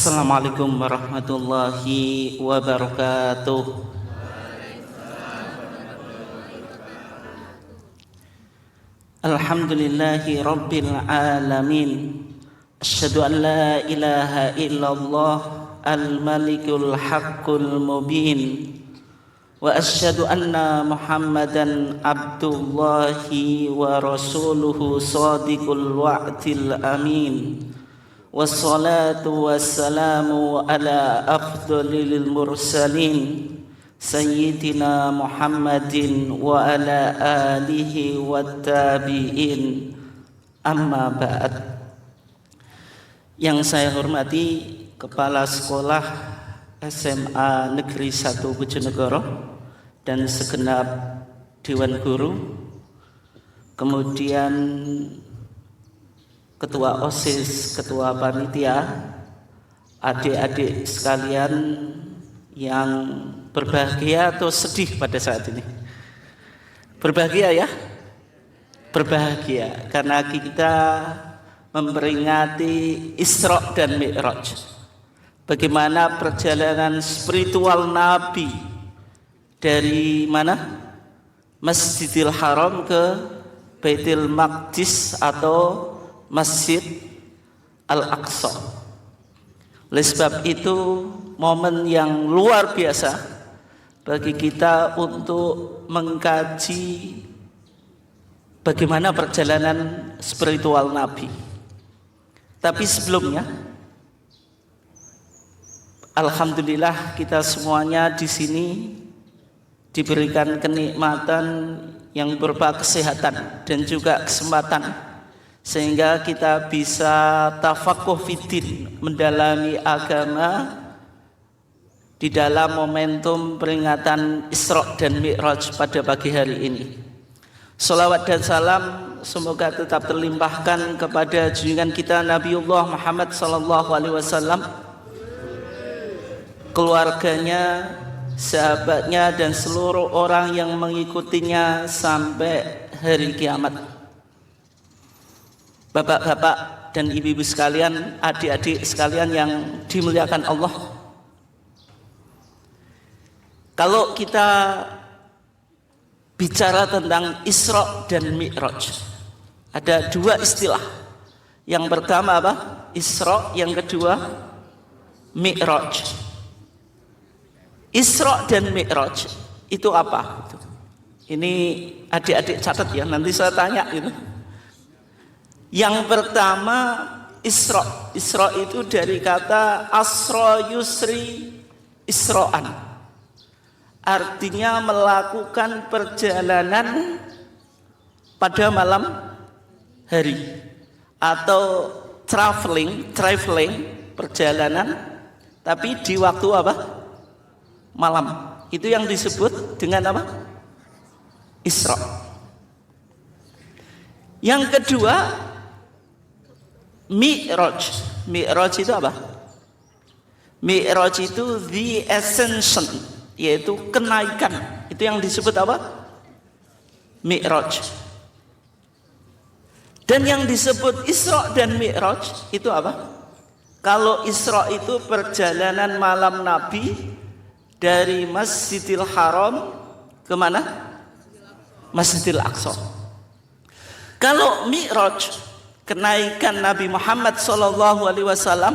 Assalamualaikum warahmatullahi wabarakatuh. Alhamdulillahi rabbil alamin. Asyhadu an la ilaha illallah al-malikul haqqul mubin. Wa asyhadu anna Muhammadan abdullahi wa rasuluhu shadiqul wa'dil amin. Wassalatu wassalamu ala afdhalil mursalin Sayyidina Muhammadin wa ala alihi wattabi'in. Amma ba'd. Yang saya hormati Kepala Sekolah SMA Negeri 1 Bojonegoro dan segenap Dewan Guru, kemudian Ketua OSIS, Ketua Panitia, adik-adik sekalian yang berbahagia atau sedih pada saat ini? Berbahagia ya? Berbahagia karena kita memperingati Isra dan Mi'raj. Bagaimana perjalanan spiritual Nabi dari mana? Masjidil Haram ke Baitul Maqdis atau Masjid Al-Aqsa. Oleh sebab itu momen yang luar biasa bagi kita untuk mengkaji bagaimana perjalanan spiritual Nabi. Tapi sebelumnya, alhamdulillah kita semuanya di sini diberikan kenikmatan yang berupa kesehatan dan juga kesempatan sehingga kita bisa tafaqquh fiddin, mendalami agama di dalam momentum peringatan Isra dan Mi'raj pada pagi hari ini. Salawat dan salam semoga tetap terlimpahkan kepada junjungan kita Nabiullah Muhammad sallallahu alaihi wasallam, keluarganya, sahabatnya dan seluruh orang yang mengikutinya sampai hari kiamat. Bapak-bapak dan ibu-ibu sekalian, adik-adik sekalian yang dimuliakan Allah. Kalau kita bicara tentang Isra dan Mi'raj, ada dua istilah. Yang pertama apa? Isra, yang kedua Mi'raj. Isra dan Mi'raj itu apa? Ini adik-adik catat ya, nanti saya tanya itu. Yang pertama Isra. Isra itu dari kata asra yusri isra'an. Artinya melakukan perjalanan pada malam hari atau traveling perjalanan tapi di waktu apa? Malam. Itu yang disebut dengan apa? Isra. Yang kedua Mi'raj. Mi'raj itu apa? Mi'raj itu the ascension, yaitu kenaikan. Itu yang disebut apa? Mi'raj. Dan yang disebut Isra dan Mi'raj itu apa? Kalau Isra itu perjalanan malam Nabi dari Masjidil Haram ke mana? Masjidil Aqsa. Kalau Mi'raj, kenaikan Nabi Muhammad sallallahu alaihi wasallam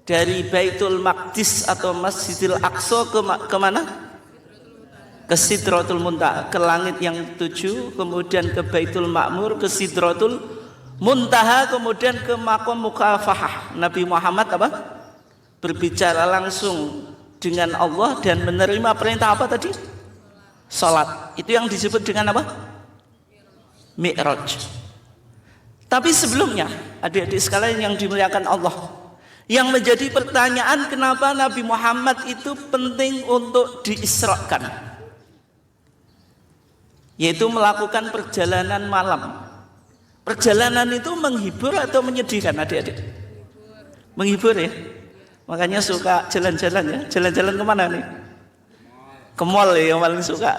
dari Baitul Maqdis atau Masjidil Aqsa ke mana? Ke Sidratul Muntaha, ke langit yang 7, kemudian ke Baitul Ma'mur, ke Sidratul Muntaha, kemudian ke Maqam Mukafahah. Nabi Muhammad apa? Berbicara langsung dengan Allah dan menerima perintah apa tadi? Salat. Itu yang disebut dengan apa? Mi'raj. Tapi sebelumnya, adik-adik sekalian yang dimuliakan Allah, yang menjadi pertanyaan kenapa Nabi Muhammad itu penting untuk diisrakan, yaitu melakukan perjalanan malam. Perjalanan itu menghibur atau menyedihkan adik-adik? Menghibur ya. Makanya suka jalan-jalan ya. Jalan-jalan kemana nih? Ke mall ya yang paling suka.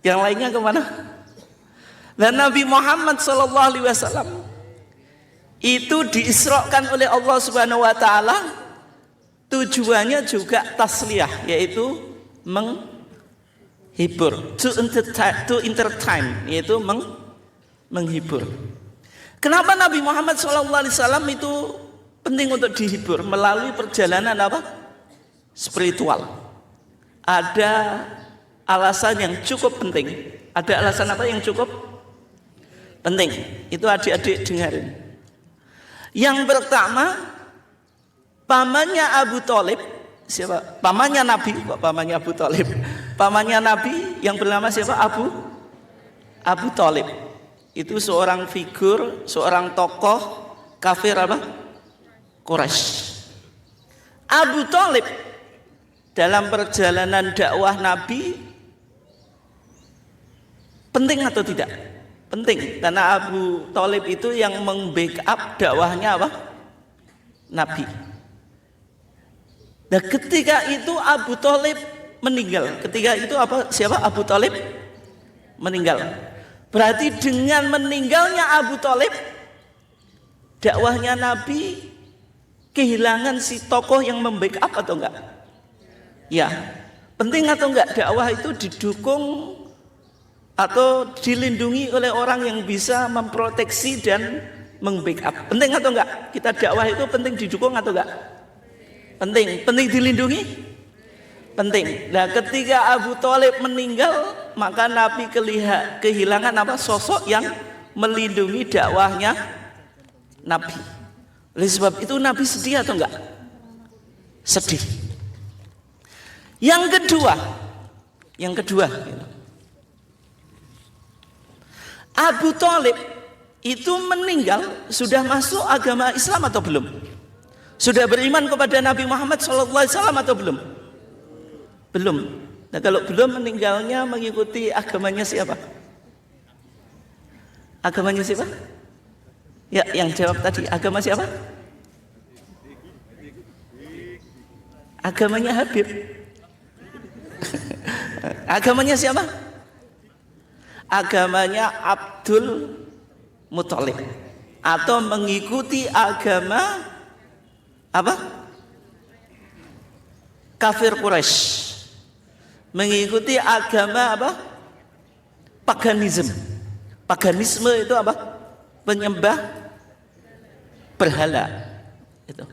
Yang lainnya kemana? Dan Nabi Muhammad SAW itu diisrokan oleh Allah Subhanahu wa taala, tujuannya juga tasliyah, yaitu menghibur, to entertain, yaitu menghibur. Kenapa Nabi Muhammad SAW itu penting untuk dihibur melalui perjalanan apa? Spiritual. Ada alasan yang cukup penting. Ada alasan apa yang cukup penting? Itu adik-adik dengarin. Yang pertama, pamannya Abu Thalib, siapa? Pamannya Nabi, kok pamannya Abu Thalib? Pamannya Nabi yang bernama siapa? Abu Thalib. Itu seorang figur, seorang tokoh kafir apa? Quraisy. Abu Thalib dalam perjalanan dakwah Nabi penting atau tidak? Penting, karena Abu Thalib itu yang membackup dakwahnya apa? Nabi. Dan ketika itu Abu Thalib meninggal. Ketika itu apa? Siapa? Abu Thalib meninggal. Berarti dengan meninggalnya Abu Thalib, dakwahnya Nabi kehilangan si tokoh yang membackup atau enggak? Ya, penting atau enggak dakwah itu didukung atau dilindungi oleh orang yang bisa memproteksi dan membackup? Penting atau enggak? Kita dakwah itu penting didukung atau enggak? Penting. Penting dilindungi? Penting. Nah, ketika Abu Thalib meninggal, maka Nabi kehilangan apa? Sosok yang melindungi dakwahnya Nabi. Oleh sebab itu Nabi sedih atau enggak? Sedih. Yang kedua, Abu Thalib itu meninggal sudah masuk agama Islam atau belum? Sudah beriman kepada Nabi Muhammad SAW atau belum? Belum. Nah, kalau belum, meninggalnya mengikuti agamanya siapa? Agamanya siapa? Ya, yang jawab tadi, agama siapa? Agamanya Habib. Agamanya siapa? Agamanya Abdul Muthalib. Atau mengikuti agama apa? Kafir Quraisy. Mengikuti agama apa? Paganisme. Paganisme itu apa? Penyembah berhala. Itu.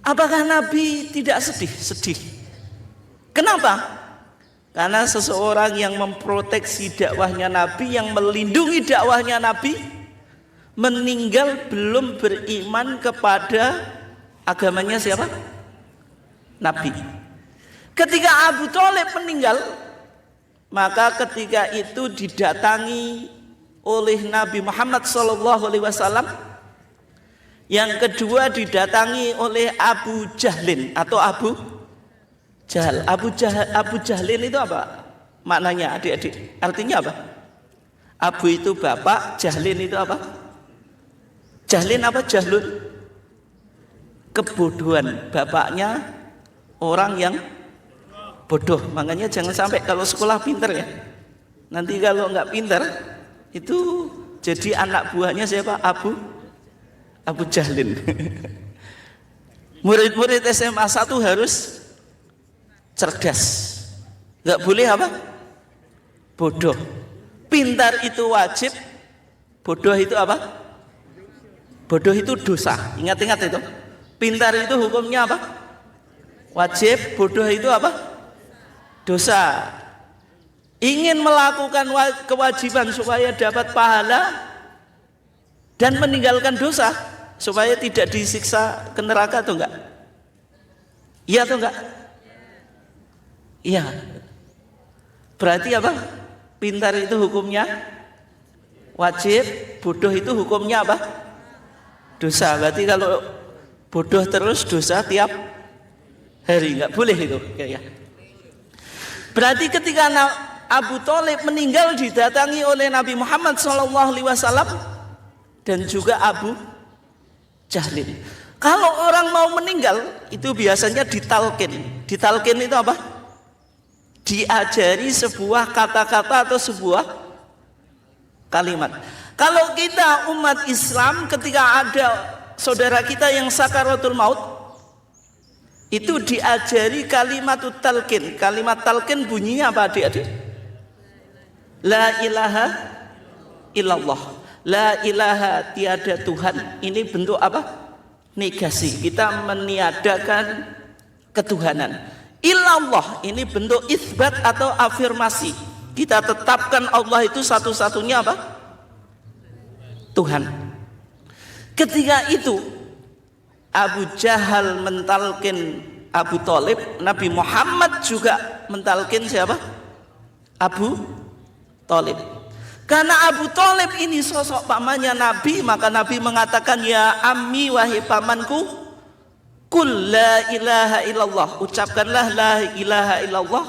Apakah Nabi tidak sedih? Sedih. Kenapa? Karena seseorang yang memproteksi dakwahnya Nabi, yang melindungi dakwahnya Nabi, meninggal belum beriman kepada agamanya siapa? Nabi. Ketika Abu Thalib meninggal, maka ketika itu didatangi oleh Nabi Muhammad SAW. Yang kedua didatangi oleh Abu Jahlin atau Abu Jahal. Abu Jahlin itu apa maknanya, adik-adik? Artinya apa? Abu itu bapak, Jahlin itu apa? Jahlin apa? Jahlun? Kebodohan. Bapaknya orang yang bodoh. Makanya jangan sampai kalau sekolah pinter ya, nanti kalau nggak pinter itu jadi anak buahnya siapa? Abu Jahlin. Murid-murid SMA 1 harus cerdas, nggak boleh apa? Bodoh. Pintar itu wajib, bodoh itu apa? Bodoh itu dosa. Ingat-ingat itu. Pintar itu hukumnya apa? Wajib. Bodoh itu apa? Dosa. Ingin melakukan kewajiban supaya dapat pahala dan meninggalkan dosa supaya tidak disiksa ke neraka atau enggak? Iya atau enggak? Iya. Berarti apa? Pintar itu hukumnya wajib, bodoh itu hukumnya apa? Dosa. Berarti kalau bodoh terus dosa tiap hari, enggak boleh itu ya. Berarti ketika Abu Thalib meninggal didatangi oleh Nabi Muhammad SAW dan juga Abu Jahlin. Kalau orang mau meninggal itu biasanya ditalkin. Ditalkin itu apa? Diajari sebuah kata-kata atau sebuah kalimat. Kalau kita umat Islam ketika ada saudara kita yang sakaratul maut, itu diajari kalimat talqin. Kalimat talqin bunyinya apa adik-adik? La ilaha illallah. La ilaha, tiada Tuhan. Ini bentuk apa? Negasi. Kita meniadakan ketuhanan. Illallah, ini bentuk isbat atau afirmasi. Kita tetapkan Allah itu satu-satunya apa? Tuhan. Ketika itu Abu Jahal mentalkin Abu Thalib, Nabi Muhammad juga mentalkin siapa? Abu Thalib. Karena Abu Thalib ini sosok pamannya Nabi, maka Nabi mengatakan, ya ammi, wahai pamanku, kul la ilaha illallah, ucapkanlah la ilaha illallah,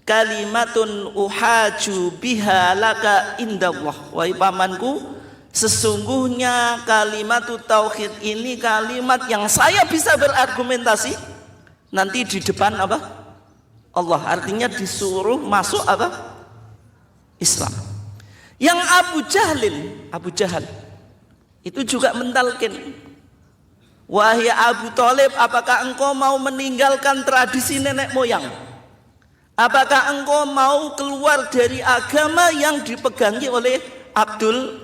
kalimatun uhaju biha laka indallah. Wahai pamanku, sesungguhnya kalimat tauhid ini kalimat yang saya bisa berargumentasi nanti di depan apa? Allah. Artinya disuruh masuk apa? Islam. Yang Abu Jahal itu juga mentalkin, wahai Abu Thalib, apakah engkau mau meninggalkan tradisi nenek moyang? Apakah engkau mau keluar dari agama yang dipegangi oleh Abdul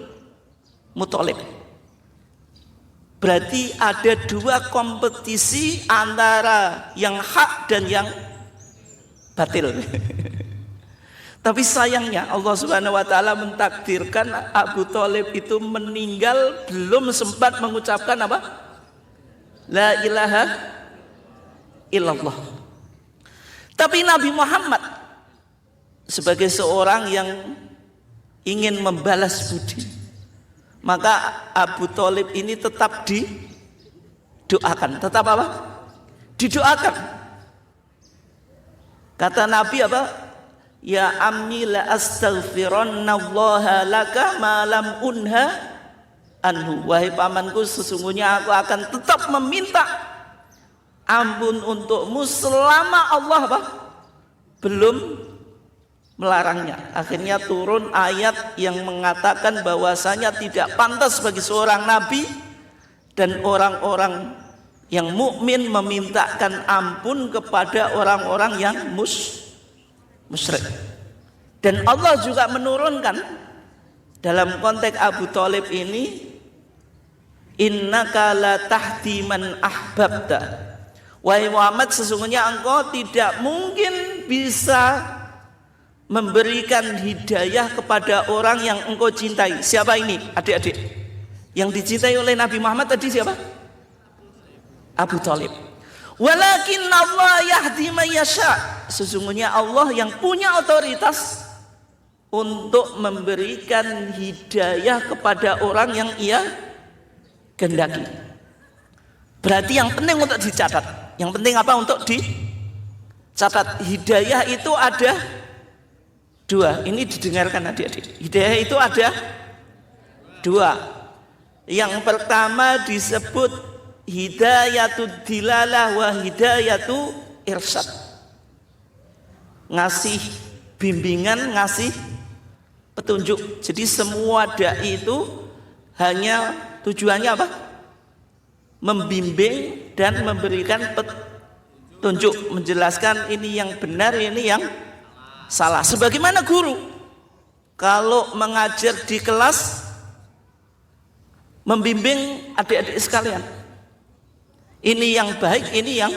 Muthalib? Berarti ada dua kompetisi antara yang hak dan yang batil. Tapi sayangnya Allah Subhanahu wa taala mentakdirkan Abu Thalib itu meninggal belum sempat mengucapkan apa? La ilaha illallah. Tapi Nabi Muhammad sebagai seorang yang ingin membalas budi, maka Abu Thalib ini tetap didoakan. Tetap apa? Didoakan. Kata Nabi apa? Ya ammi la astaghfirannallaha laka ma lam unha anhu. Wahai pamanku, sesungguhnya aku akan tetap meminta ampun untukmu selama Allah apa? Belum melarangnya. Akhirnya turun ayat yang mengatakan bahwasanya tidak pantas bagi seorang nabi dan orang-orang yang mukmin memintakan ampun kepada orang-orang yang musyrik. Dan Allah juga menurunkan dalam konteks Abu Thalib ini, innaka la tahdi man ahbabta. Wahai Muhammad, sesungguhnya engkau tidak mungkin bisa memberikan hidayah kepada orang yang engkau cintai. Siapa ini adik-adik? Yang dicintai oleh Nabi Muhammad tadi siapa? Abu Thalib. Walakin Allah yahdi man yasha. Sesungguhnya Allah yang punya otoritas untuk memberikan hidayah kepada orang yang ia kehendaki. Berarti yang penting untuk dicatat. Yang penting apa untuk dicatat? Hidayah itu ada dua. Ini didengarkan adik-adik. Hidayah itu ada dua. Yang pertama disebut hidayatud dilalah wa hidayatu irsyad. Ngasih bimbingan, ngasih petunjuk. Jadi semua dai itu hanya tujuannya apa? Membimbing dan memberikan petunjuk, menjelaskan ini yang benar, ini yang salah. Sebagaimana guru kalau mengajar di kelas membimbing adik-adik sekalian, ini yang baik, ini yang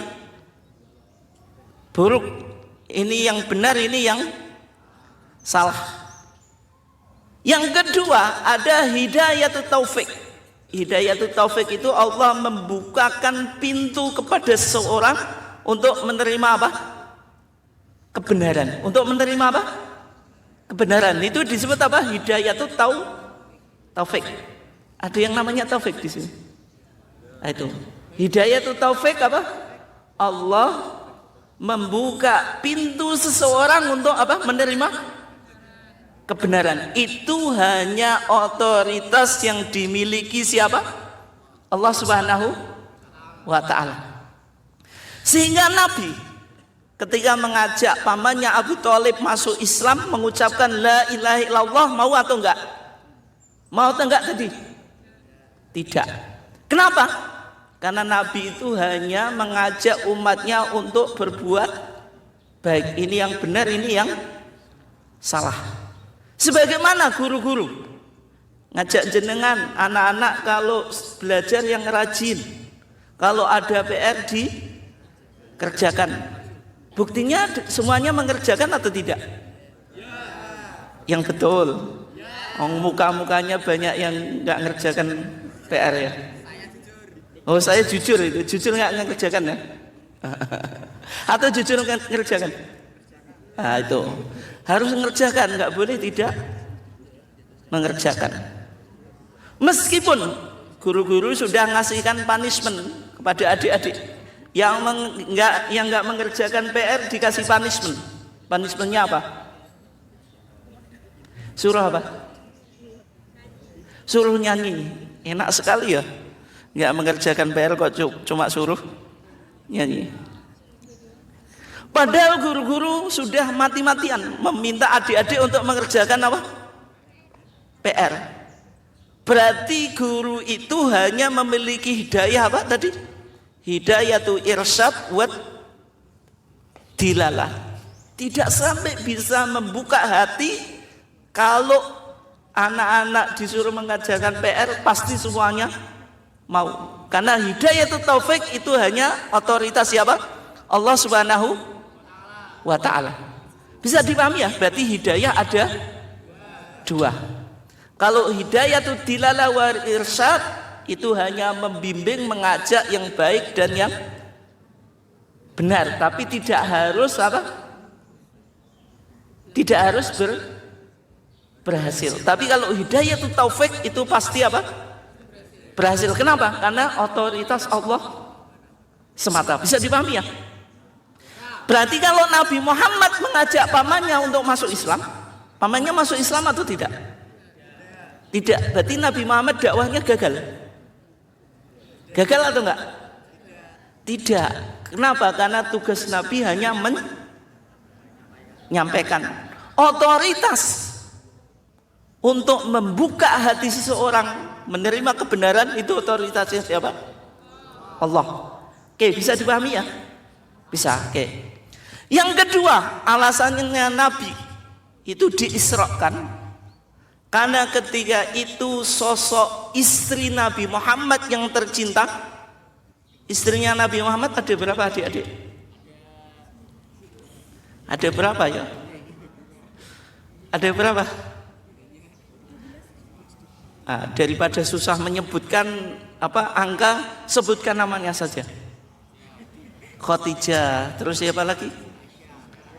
buruk, ini yang benar, ini yang salah. Yang kedua ada hidayatut taufik. Hidayatut taufik itu Allah membukakan pintu kepada seseorang untuk menerima apa? Kebenaran. Untuk menerima apa? Kebenaran. Itu disebut apa? Hidayatut taufik. Ada yang namanya taufik di sini. Nah, itu. Hidayatut taufik apa? Allah membuka pintu seseorang untuk apa? Menerima kebenaran. Itu hanya otoritas yang dimiliki siapa? Allah Subhanahu wa ta'ala. Sehingga Nabi ketika mengajak pamannya Abu Thalib masuk Islam, mengucapkan la ilaha illallah, mau atau enggak? Mau atau enggak tadi? Tidak. Kenapa? Karena Nabi itu hanya mengajak umatnya untuk berbuat baik. Ini yang benar, ini yang salah. Sebagaimana guru-guru ngajak jenengan anak-anak kalau belajar yang rajin, kalau ada PR dikerjakan. Buktinya semuanya mengerjakan atau tidak? Yang betul. Muka-mukanya banyak yang nggak ngerjakan PR ya. Oh, saya jujur itu, jujur nggak ngerjakan ya? Atau jujur ngerjakan? Nah, itu harus mengerjakan, nggak boleh tidak mengerjakan. Meskipun guru-guru sudah ngasihkan punishment kepada adik-adik yang nggak mengerjakan PR, dikasih punishment. Punishmentnya apa? Suruh apa? Suruh nyanyi. Enak sekali ya. Nggak mengerjakan PR kok cuma suruh nyanyi. Padahal guru-guru sudah mati-matian meminta adik-adik untuk mengerjakan apa? PR. Berarti guru itu hanya memiliki hidayah apa tadi? Hidayatu irsyad wa dilalah. Tidak sampai bisa membuka hati. Kalau anak-anak disuruh mengerjakan PR pasti semuanya mau. Karena hidayatu taufik itu hanya otoritas siapa? Allah Subhanahu wa ta'ala. Bisa dipahami ya? Berarti hidayah ada dua. Kalau hidayah itu dilalah wa irsyad itu hanya membimbing, mengajak yang baik dan yang benar, tapi tidak harus apa? Tidak harus berhasil. Tapi kalau hidayah itu taufik itu pasti apa? Berhasil. Kenapa? Karena otoritas Allah semata. Bisa dipahami ya? Berarti kalau Nabi Muhammad mengajak pamannya untuk masuk Islam, pamannya masuk Islam atau tidak? Tidak. Berarti Nabi Muhammad dakwahnya gagal. Gagal atau enggak? Tidak. Kenapa? Karena tugas Nabi hanya menyampaikan. Otoritas untuk membuka hati seseorang menerima kebenaran itu otoritasnya siapa? Allah. Oke, bisa dipahami ya? Bisa. Oke. Yang kedua, alasannya Nabi itu diisrakan karena ketika itu sosok istri Nabi Muhammad yang tercinta. Istrinya Nabi Muhammad ada berapa adik-adik? Ada berapa ya? Ada berapa? Nah, daripada susah menyebutkan angka, sebutkan namanya saja. Khadijah, terus siapa lagi?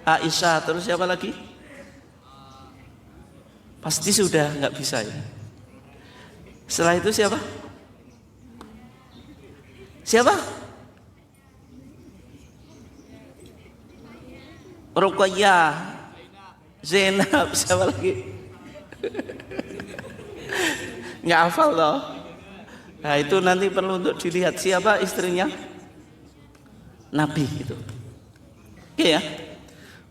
Aisyah, terus siapa lagi? Pasti sudah nggak bisa ya. Setelah itu siapa? Siapa? Ruqayyah, Zainab, siapa lagi? Nggak hafal loh. Nah itu nanti perlu untuk dilihat siapa istrinya Nabi itu. Oke ya.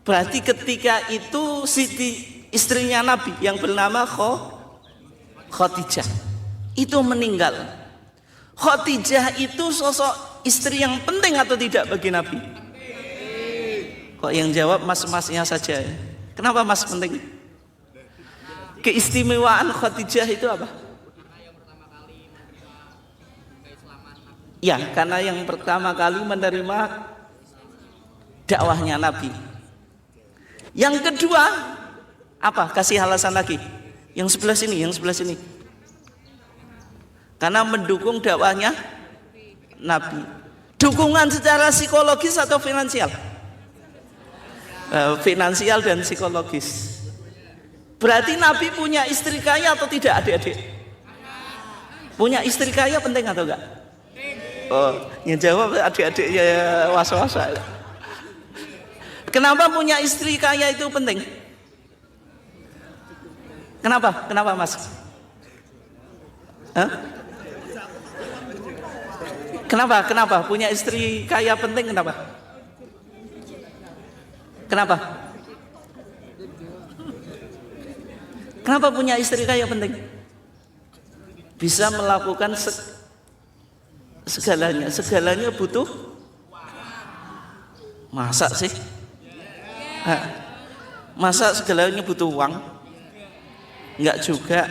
Berarti ketika itu Siti istrinya Nabi yang bernama Khadijah itu meninggal. Khadijah itu sosok istri yang penting atau tidak bagi Nabi? Kok yang jawab mas-masnya saja? Kenapa mas penting? Keistimewaan Khadijah itu apa? Ya, karena yang pertama kali menerima dakwahnya Nabi. Yang kedua, apa? Kasih alasan lagi. Yang sebelah sini. Karena mendukung dakwahnya Nabi. Dukungan secara psikologis atau finansial? Finansial dan psikologis. Berarti Nabi punya istri kaya atau tidak adik-adik? Punya istri kaya penting atau enggak? Oh, yang jawab adik-adik ya was-was. Kenapa punya istri kaya itu penting? Kenapa? Kenapa mas? Hah? Kenapa? Punya istri kaya penting kenapa? Kenapa? Kenapa punya istri kaya penting? bisa melakukan segalanya. Segalanya butuh, masa sih? Masa segalanya butuh uang? Enggak juga.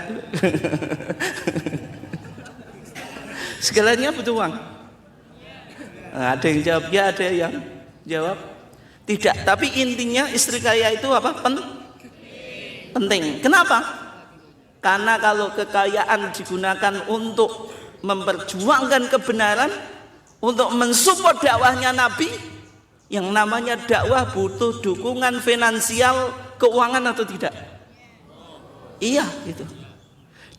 Segalanya butuh uang. Ada yang jawab ya, ada yang jawab tidak. Tapi intinya istri kaya itu apa? Penting. Kenapa? Karena kalau kekayaan digunakan untuk memperjuangkan kebenaran, untuk mensupport dakwahnya Nabi, yang namanya dakwah butuh dukungan finansial, keuangan atau tidak? Iya, gitu.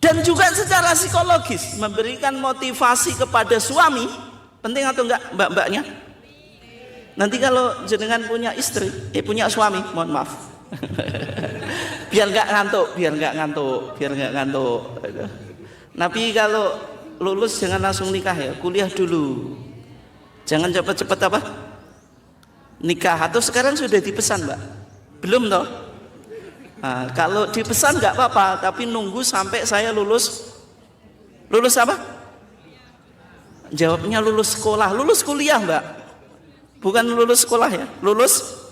Dan juga secara psikologis memberikan motivasi kepada suami, penting atau enggak mbak-mbaknya? Nanti kalau jenengan punya istri, punya suami, mohon maaf, biar nggak ngantuk. Nabi kalau lulus jangan langsung nikah ya, kuliah dulu, jangan cepet-cepet apa nikah. Atau sekarang sudah dipesan mbak? Belum toh? Nah, kalau dipesan nggak apa-apa, tapi nunggu sampai saya lulus apa? Jawabnya lulus sekolah, lulus kuliah mbak, bukan lulus sekolah ya, lulus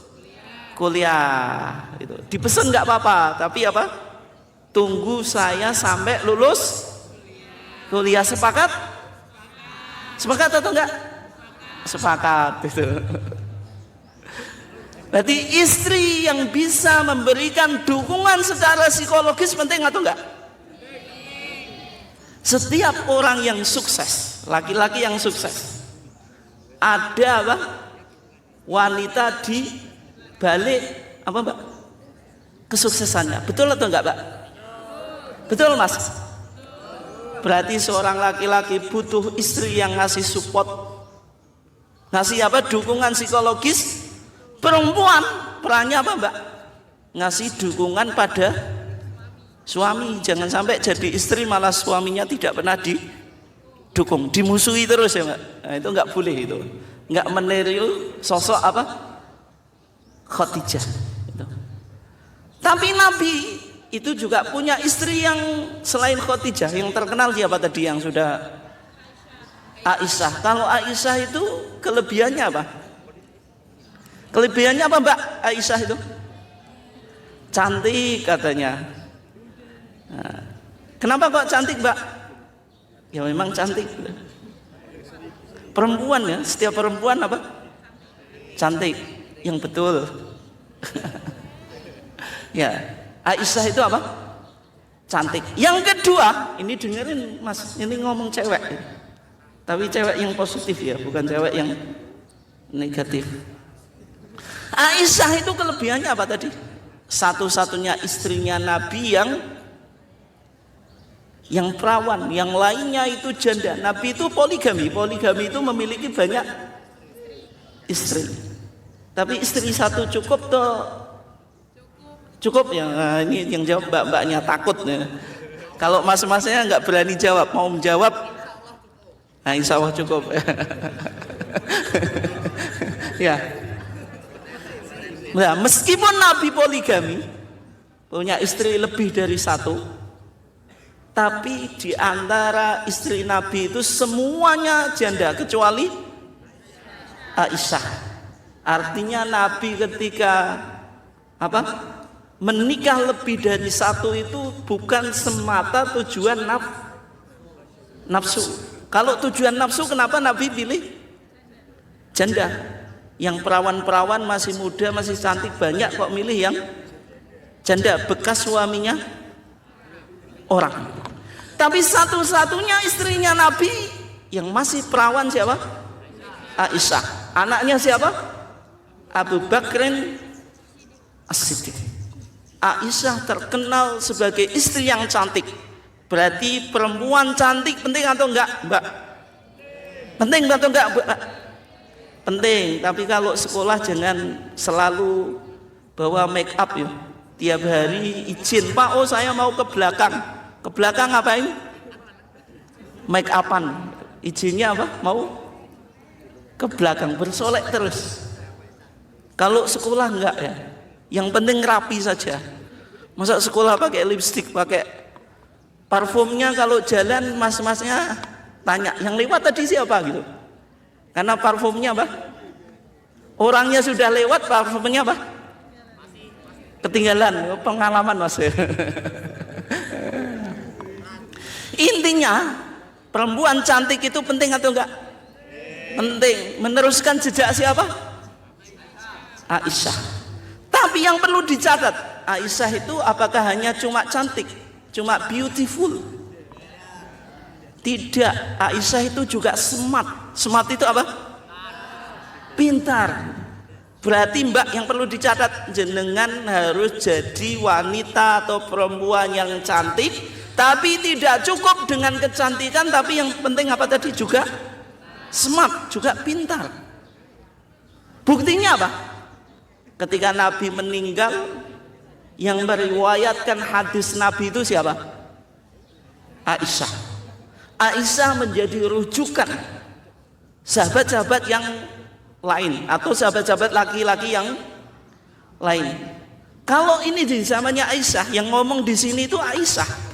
kuliah. Itu dipesan nggak apa-apa, tapi apa? Tunggu saya sampai lulus kuliah. Sepakat? Sepakat atau enggak? Sepakat itu. Berarti istri yang bisa memberikan dukungan secara psikologis penting atau enggak? Setiap orang yang sukses, laki-laki yang sukses, ada apa? Wanita di balik apa mbak? Kesuksesannya. Betul atau enggak mbak? Betul mas? Berarti seorang laki-laki butuh istri yang ngasih support, ngasih apa? Dukungan psikologis. Perempuan perannya apa mbak? Ngasih dukungan pada suami. Jangan sampai jadi istri malah suaminya tidak pernah didukung, dimusuhi terus ya mbak. Nah, itu nggak boleh, itu nggak meniru sosok apa? Khadijah itu. Tapi Nabi itu juga punya istri yang selain Khadijah, yang terkenal siapa tadi yang sudah? Aisyah. Kalau Aisyah itu kelebihannya apa? Kelebihannya apa mbak Aisyah itu? Cantik katanya. Nah, kenapa kok cantik mbak? Ya memang cantik. Perempuan ya, setiap perempuan apa? Cantik. Yang betul. Ya, Aisyah itu apa? Cantik. Yang kedua, ini dengerin mas, ini ngomong cewek. Tapi cewek yang positif ya, bukan cewek yang negatif. Aisyah itu kelebihannya apa tadi? Satu-satunya istrinya Nabi yang perawan, yang lainnya itu janda. Nabi itu poligami. Poligami itu memiliki banyak istri. Tapi istri satu cukup toh? Cukup ya. Nah, ini yang jawab mbak-mbaknya takut ya. Kalau mas-masnya nggak berani jawab, mau menjawab, nah insya Allah cukup. Ya. Nah, meskipun Nabi poligami, punya istri lebih dari satu, tapi di antara istri Nabi itu semuanya janda kecuali Aisyah. Artinya Nabi ketika apa? Menikah lebih dari satu itu bukan semata tujuan nafsu. Kalau tujuan nafsu, kenapa Nabi pilih janda? Yang perawan-perawan masih muda, masih cantik banyak, kok milih yang janda bekas suaminya orang. Tapi satu-satunya istrinya Nabi yang masih perawan siapa? Aisyah. Anaknya siapa? Abu Bakrin As-Siddiq. Aisyah terkenal sebagai istri yang cantik. Berarti perempuan cantik penting atau enggak mbak? Penting atau enggak mbak? Penting, tapi kalau sekolah jangan selalu bawa make up ya. Tiap hari izin, Pak, oh saya mau ke belakang. Ke belakang ngapain? Make upan. Izinnya apa? Mau ke belakang, bersolek terus. Kalau sekolah enggak ya. Yang penting rapi saja. Masa sekolah pakai lipstik, pakai Parfumnya kalau jalan mas-masnya tanya, yang lewat tadi siapa gitu. Karena parfumnya apa? Orangnya sudah lewat, parfumnya apa? Ketinggalan. Pengalaman mas. Intinya perempuan cantik itu penting atau enggak? Penting. Meneruskan jejak siapa? Aisyah. Tapi yang perlu dicatat, Aisyah itu apakah hanya cuma cantik, cuma beautiful? Tidak. Aisyah itu juga smart. Smart itu apa? Pintar. Berarti mbak, yang perlu dicatat, jenengan harus jadi wanita atau perempuan yang cantik, tapi tidak cukup dengan kecantikan, tapi yang penting apa tadi? Juga smart, juga pintar. Buktinya apa? Ketika Nabi meninggal, yang meriwayatkan hadis Nabi itu siapa? Aisyah. Aisyah menjadi rujukan sahabat-sahabat yang lain atau sahabat-sahabat laki-laki yang lain. Kalau ini di zamannya Aisyah, yang ngomong di sini itu Aisyah,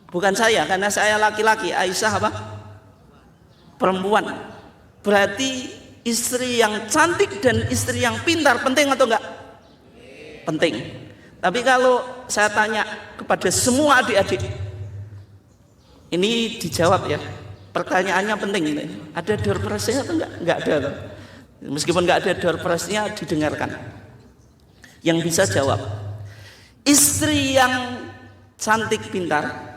bukan saya, karena saya laki-laki. Aisyah apa? Perempuan. Berarti istri yang cantik dan istri yang pintar penting atau enggak? Penting. Tapi kalau saya tanya kepada semua adik-adik, ini dijawab ya. Pertanyaannya penting ini. Ada door prize-nya atau enggak? Enggak ada. Meskipun enggak ada door prize-nya, didengarkan. Yang bisa jawab. Istri yang cantik pintar,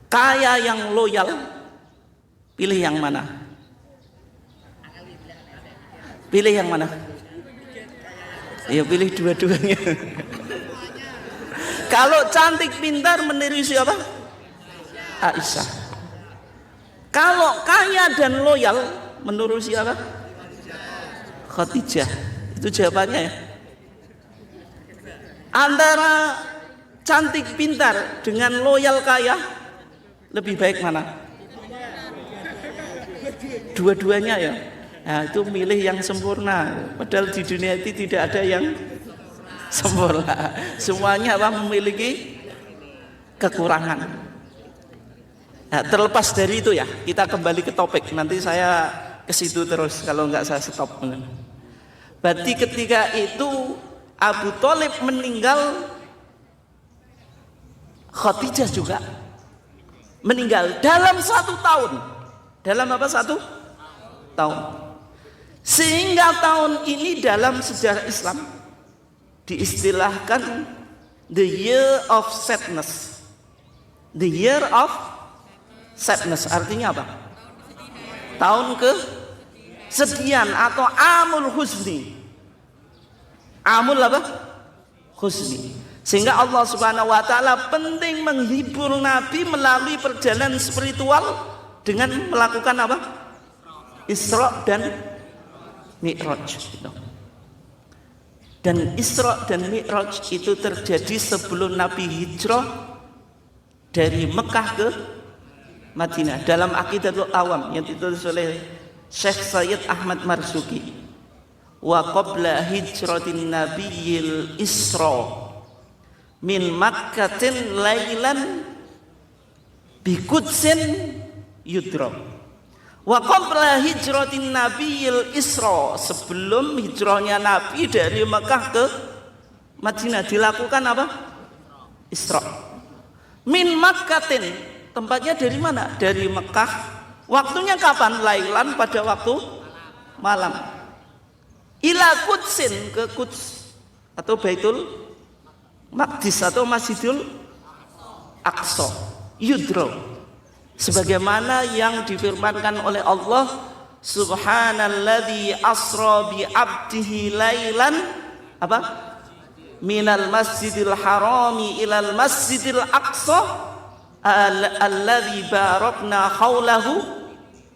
kaya yang loyal, pilih yang mana? Pilih yang mana? Ya pilih dua-duanya. Kalau cantik pintar meniru siapa? Aisyah. Kalau kaya dan loyal menurut siapa? Khadijah. Itu jawabannya ya. Antara cantik pintar dengan loyal kaya, lebih baik mana? Dua-duanya ya. Nah, itu milih yang sempurna. Padahal di dunia itu tidak ada yang sempurna. Semuanya apa? Memiliki kekurangan. Nah, terlepas dari itu ya, kita kembali ke topik. Nanti saya ke situ terus kalau nggak saya stop. Berarti ketika itu Abu Thalib meninggal, Khadijah juga meninggal dalam 1 tahun. Dalam apa? 1 tahun. Sehingga tahun ini dalam sejarah Islam diistilahkan the year of sadness. The year of sadness artinya apa? Tahun kesedihan atau amul husni. Amul apa? Husni. Sehingga Allah Subhanahu wa taala penting menghibur Nabi melalui perjalanan spiritual dengan melakukan apa? Isra dan Mi'raj. Dan Isra dan Mi'raj itu terjadi sebelum Nabi hijrah dari Mekah ke Madinah. Dalam Aqidatul Awam yang ditulis oleh Syekh Sayyid Ahmad Marzuki, wa qabla hijratin nabiyil Isra min Makkatin lailan bi Qudsin yudra. Wa qabla hijratin nabiyil Isra, sebelum hijrahnya Nabi dari Mekah ke Madinah dilakukan apa? Isra. Min Makkatin, tempatnya dari mana? Dari Mekah. Waktunya kapan? Lailan, pada waktu malam. Ila Qudsin, ke Quds atau Baitul Maqdis atau Masjidul Aqsa. Yudro, sebagaimana yang difirmankan oleh Allah, subhanalladzi asra bi 'abdihi lailan apa? Minal masjidil harami ilal masjidil aqsa alladzi barakna haulahu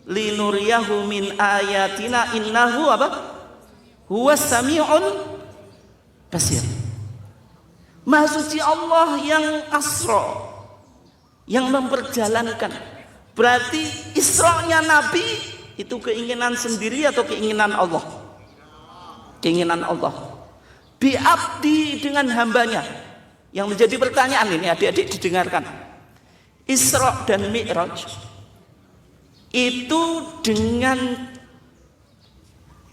linuriyahu min ayatina innahu apa? Huwas sami'un basir. Maha suci Allah yang asra, yang memperjalankan. Berarti Isra-nya Nabi itu keinginan sendiri atau keinginan Allah? Keinginan Allah. Bi'abdi, dengan hambanya. Yang menjadi pertanyaan ini adik-adik didengarkan. Isra dan Mi'raj itu dengan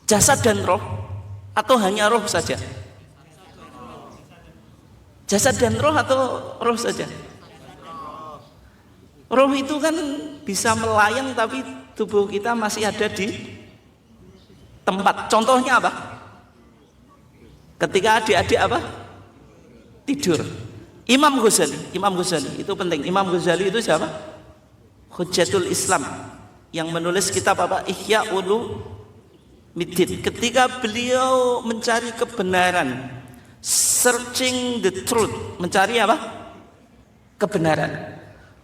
jasad dan roh atau hanya roh saja? Jasad dan roh atau roh saja? Roh itu kan bisa melayang tapi tubuh kita masih ada di tempat. Contohnya apa? Ketika adik-adik apa? Tidur. Imam Ghazali itu penting. Imam Ghazali itu siapa? Hujjatul Islam yang menulis kitab apa? Ihya Ulumuddin. Ketika beliau mencari kebenaran, searching the truth, mencari apa? Kebenaran.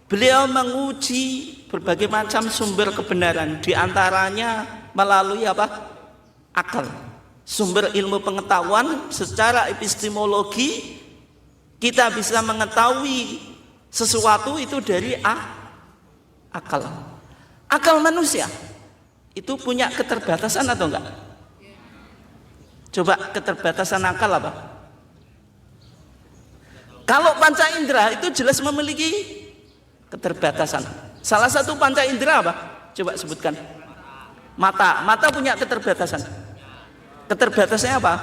Beliau menguji berbagai macam sumber kebenaran, di antaranya melalui apa? Akal. Sumber ilmu pengetahuan secara epistemologi, kita bisa mengetahui sesuatu itu dari akal. Akal manusia itu punya keterbatasan atau enggak? Coba keterbatasan akal apa? Kalau panca indera itu jelas memiliki keterbatasan. Salah satu panca indera apa? Coba sebutkan. Mata punya keterbatasan. Keterbatasannya apa?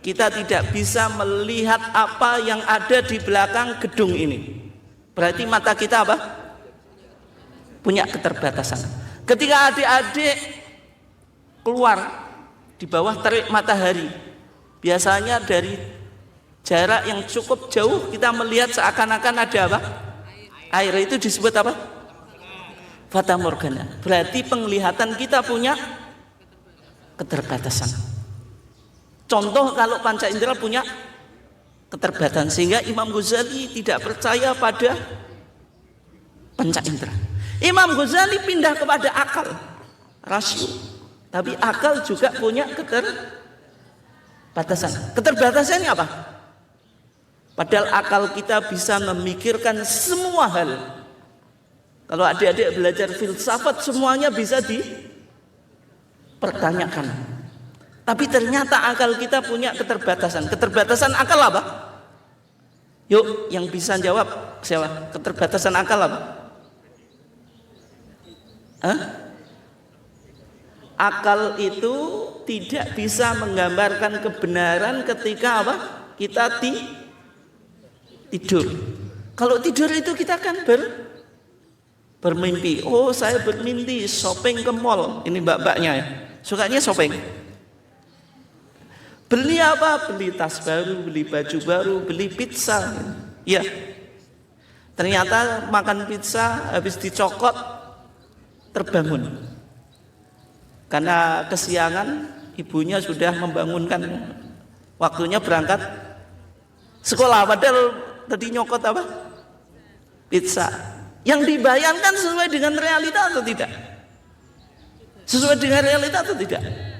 Kita tidak bisa melihat apa yang ada di belakang gedung ini. Berarti mata kita apa? Punya keterbatasan. Ketika adik-adik keluar di bawah terik matahari, biasanya dari jarak yang cukup jauh kita melihat seakan-akan ada apa? Air. Itu disebut apa? Fata Morgana. Berarti penglihatan kita punya keterbatasan. Contoh kalau panca indera punya keterbatasan, sehingga Imam Ghazali tidak percaya pada panca indera. Imam Ghazali pindah kepada akal, rasio. Tapi akal juga punya keterbatasan. Keterbatasannya apa? Padahal akal kita bisa memikirkan semua hal. Kalau adik-adik belajar filsafat, semuanya bisa dipertanyakan. Tapi ternyata akal kita punya keterbatasan. Keterbatasan akal apa? Yuk, yang bisa jawab siapa? Keterbatasan akal apa? Akal itu tidak bisa menggambarkan kebenaran ketika apa? Kita tidur. Kalau tidur itu kita kan bermimpi. Oh, saya bermimpi shopping ke mall. Ini mbak-mbaknya ya. Sukanya shopping. Beli apa? Beli tas baru, beli baju baru, beli pizza. Ya. Ternyata makan pizza habis dicokot terbangun. Karena kesiangan, ibunya sudah membangunkan, waktunya berangkat sekolah. Padahal tadi nyokot apa? Pizza. Yang dibayangkan sesuai dengan realita atau tidak? Sesuai dengan realita atau tidak?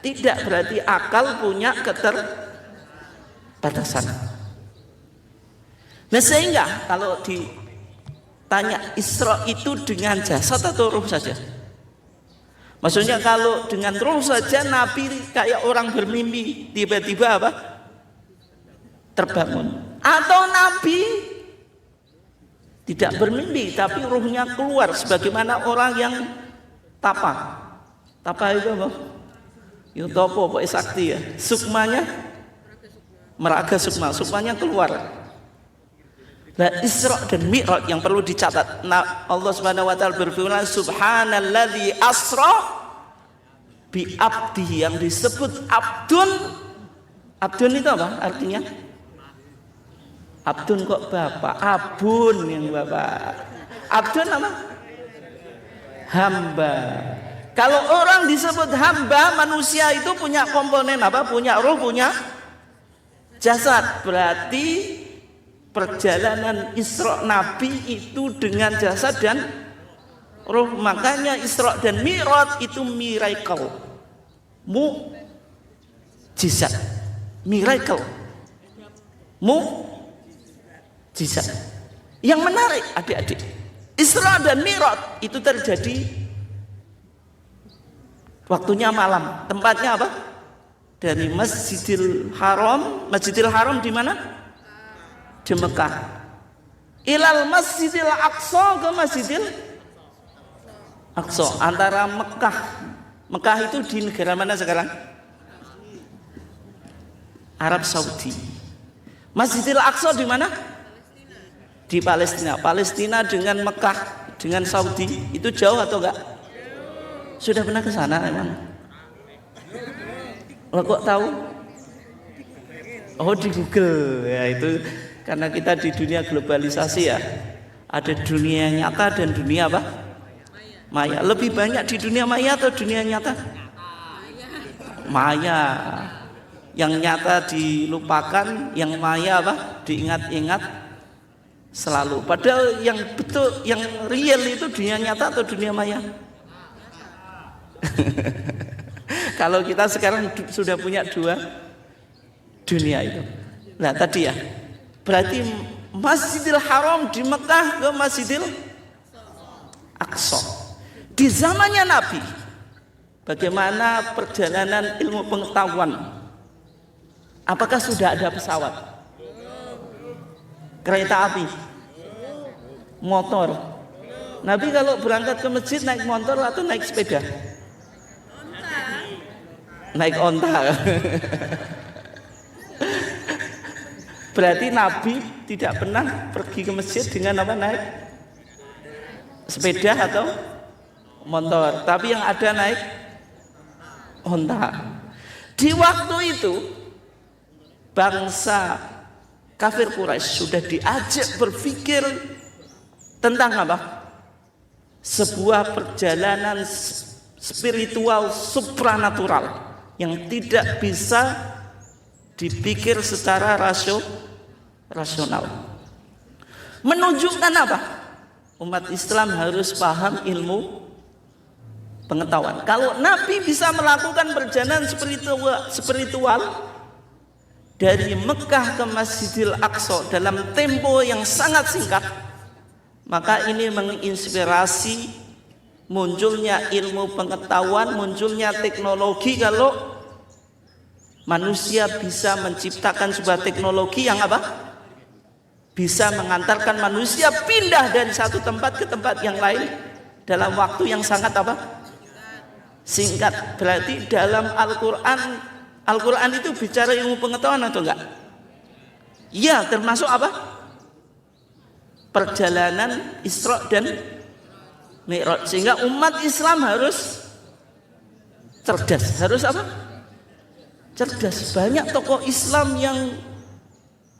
Tidak, berarti akal punya keterbatasan. Nah, sehingga kalau ditanya Isra itu dengan jasad atau ruh saja? Maksudnya kalau dengan ruh saja Nabi kayak orang bermimpi, tiba-tiba apa? Terbangun. Atau Nabi tidak bermimpi tapi ruhnya keluar sebagaimana orang yang tapa. Tapa itu apa? Yutopo pokoknya sakti ya. Sukmanya meraga sukmanya keluar. Nah, Isra dan Mi'raj yang perlu dicatat. Nah, Allah Subhanahu wa taala berfirman, subhanalladzi asra bi abdihi, yang disebut abdun. Abdun itu apa artinya? Abdun kok bapak? Abun yang bapak. Abdun apa? Hamba. Kalau orang disebut hamba, manusia itu punya komponen apa? Punya roh, punya jasad. Berarti perjalanan Isra Nabi itu dengan jasad dan roh. Makanya Isra dan Mi'raj itu miracle, mukjizat. Miracle, mukjizat. Yang menarik adik-adik, Isra dan Mi'raj itu terjadi waktunya malam. Tempatnya apa? Dari Masjidil Haram. Masjidil Haram di mana? di Mekah. Ilal Masjidil Aqsa ke Masjidil Aqsa, antara Mekah. Mekah itu di negara mana sekarang? Arab Saudi. Masjidil Aqsa di mana? Di Palestina. Palestina dengan Mekah, dengan Saudi itu jauh atau enggak? Sudah pernah ke sana emang? Lo kok tahu? Oh, di Google. Ya itu karena kita di dunia globalisasi ya. Ada dunia nyata dan dunia apa? Maya. Lebih banyak di dunia maya atau dunia nyata? Maya. Yang nyata dilupakan, yang maya apa? Diingat-ingat selalu. Padahal yang betul, yang real itu dunia nyata atau dunia maya? Kalau kita sekarang sudah punya dua dunia itu. Nah tadi ya, berarti Masjidil Haram di Mekah ke Masjidil Aqsa. Di zamannya Nabi, bagaimana perjalanan ilmu pengetahuan? Apakah sudah ada pesawat? Kereta api? Motor? Nabi kalau berangkat ke masjid naik motor atau naik sepeda? Naik onta. Berarti Nabi tidak pernah pergi ke masjid dengan apa? Naik sepeda atau motor, tapi yang ada naik onta. Di waktu itu bangsa kafir Quraisy sudah diajak berpikir tentang apa? Sebuah perjalanan spiritual supranatural yang tidak bisa dipikir secara rasional. Menunjukkan apa? Umat Islam harus paham ilmu pengetahuan. Kalau Nabi bisa melakukan perjalanan spiritual dari Mekah ke Masjidil Aqsa dalam tempo yang sangat singkat, maka ini menginspirasi munculnya ilmu pengetahuan, munculnya teknologi. Kalau manusia bisa menciptakan sebuah teknologi yang apa? Bisa mengantarkan manusia pindah dari satu tempat ke tempat yang lain dalam waktu yang sangat apa? Singkat. Berarti dalam Al-Quran itu bicara ilmu pengetahuan atau enggak? Iya, termasuk apa? Perjalanan Isra dan Mi'raj. Sehingga umat Islam harus cerdas. Harus apa? Cerdas. Banyak tokoh Islam yang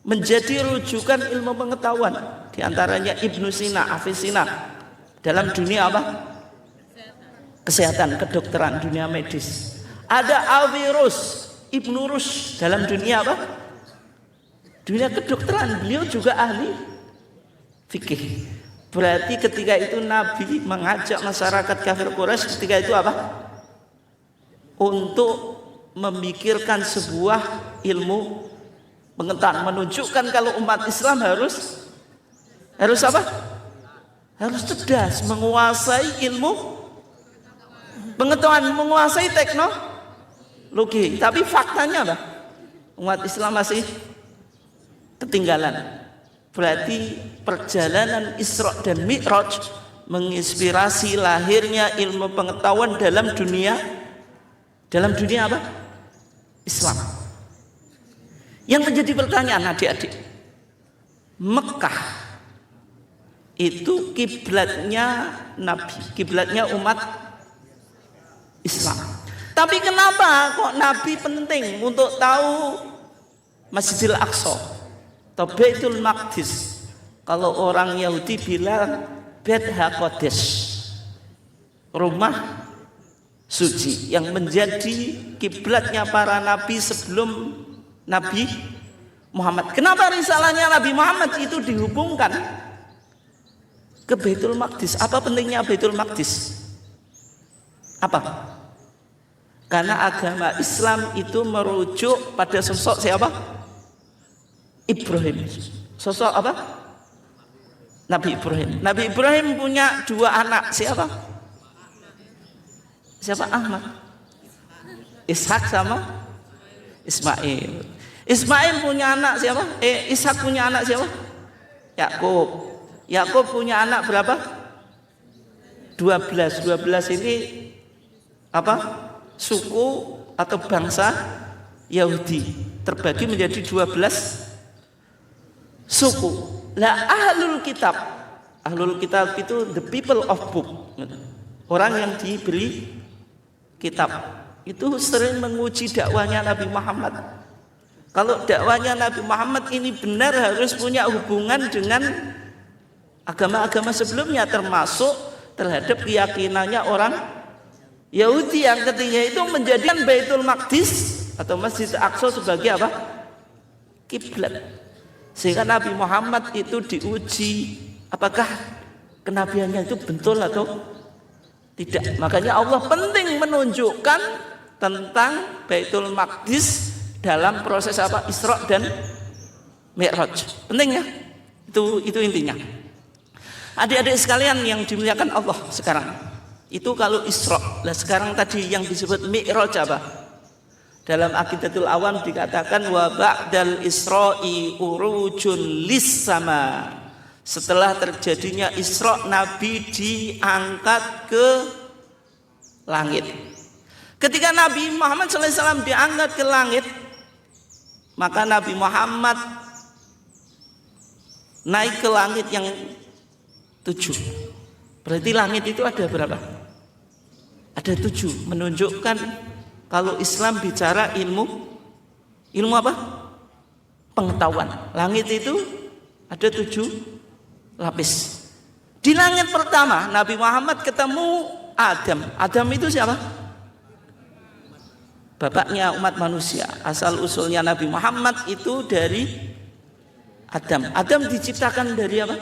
menjadi rujukan ilmu pengetahuan. Di antaranya Ibnu Sina, Avicenna dalam dunia apa? Kesehatan, kedokteran, dunia medis. Ada Averroes, Ibnu Rushd dalam dunia apa? Dunia kedokteran. Beliau juga ahli fikih. Berarti ketika itu Nabi mengajak masyarakat kafir Quraisy ketika itu apa? Untuk memikirkan sebuah ilmu pengetahuan, menunjukkan kalau umat Islam harus apa? Harus cerdas, menguasai ilmu pengetahuan, menguasai teknologi. Tapi faktanya apa? Umat Islam masih ketinggalan. Berarti perjalanan Isra dan Mi'raj menginspirasi lahirnya ilmu pengetahuan dalam dunia apa? Islam. Yang menjadi pertanyaan adik-adik, Mekah itu kiblatnya Nabi, kiblatnya umat Islam. Tapi kenapa kok Nabi penting untuk tahu Masjidil Aqsa atau Baitul Maqdis? Kalau orang Yahudi bilang Bait HaQodesh, rumah suci yang menjadi kiblatnya para nabi sebelum Nabi Muhammad. Kenapa risalahnya Nabi Muhammad itu dihubungkan ke Baitul Maqdis? Apa pentingnya Baitul Maqdis? Apa? Karena agama Islam itu merujuk pada sosok siapa? Ibrahim. Sosok apa? Nabi Ibrahim. Nabi Ibrahim punya dua anak. Siapa? Siapa? Ahmad. Ishak sama Ismail. Ismail punya anak siapa? Ishak punya anak siapa? Yakub. Yakub punya anak berapa? 12. 12 ini apa? Suku atau bangsa Yahudi terbagi menjadi 12 suku. Lah ahlul kitab itu the people of book. Orang yang diberi kitab itu sering menguji dakwanya Nabi Muhammad. Kalau dakwanya Nabi Muhammad ini benar, harus punya hubungan dengan agama-agama sebelumnya, termasuk terhadap keyakinannya orang Yahudi yang ketika itu menjadikan Baitul Maqdis atau Masjid Aqsa sebagai apa? Kiblat. Sehingga Nabi Muhammad itu diuji apakah kenabiannya itu betul atau tidak. Makanya Allah penting menunjukkan tentang Baitul Maqdis dalam proses apa? Isra dan Mi'raj. Penting ya? Itu intinya. Adik-adik sekalian yang dimuliakan Allah sekarang. Itu kalau Isra. Lah sekarang tadi yang disebut Mi'raj apa? Dalam Aqidatul Awam dikatakan wa ba'dal Isra'i urujun lis sama. Setelah terjadinya Isra, Nabi diangkat ke langit. Ketika Nabi Muhammad SAW diangkat ke langit, maka Nabi Muhammad naik ke langit yang 7. Berarti langit itu ada berapa? Ada 7. Menunjukkan kalau Islam bicara ilmu apa? Pengetahuan. Langit itu ada 7 lapis. Di langit pertama Nabi Muhammad ketemu Adam. Adam itu siapa? Bapaknya umat manusia. Asal usulnya Nabi Muhammad itu dari Adam. Adam diciptakan dari apa?